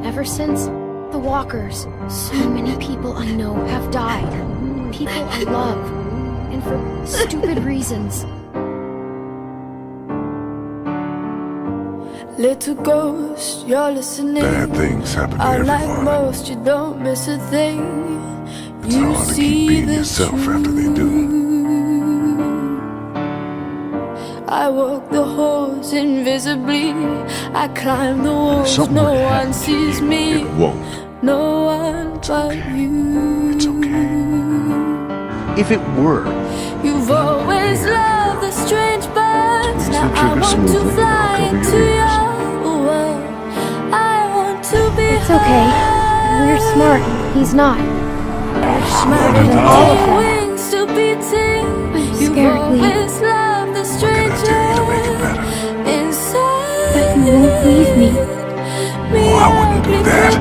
Ever since the walkers, so many people I know have died. People I love. And for stupid reasons. Little ghost, you're listening. Bad things happen to everyone. Like most, you don't miss a thing. It's hard to keep being yourself after they do. I walk the halls invisibly. I climb the walls, no one sees me. It won't. No one but you. It's okay. If it were, You've always loved the strange birds. Now I trigger want to smoothly, fly I'll cover into your ears. your world. I want to be It's okay. We're smart. He's not. We're smarter than all of them. wings to beating. I'm You've scared, Lee. always loved the What can I do to make it better? inside. But you won't leave me. Oh, I wouldn't do that.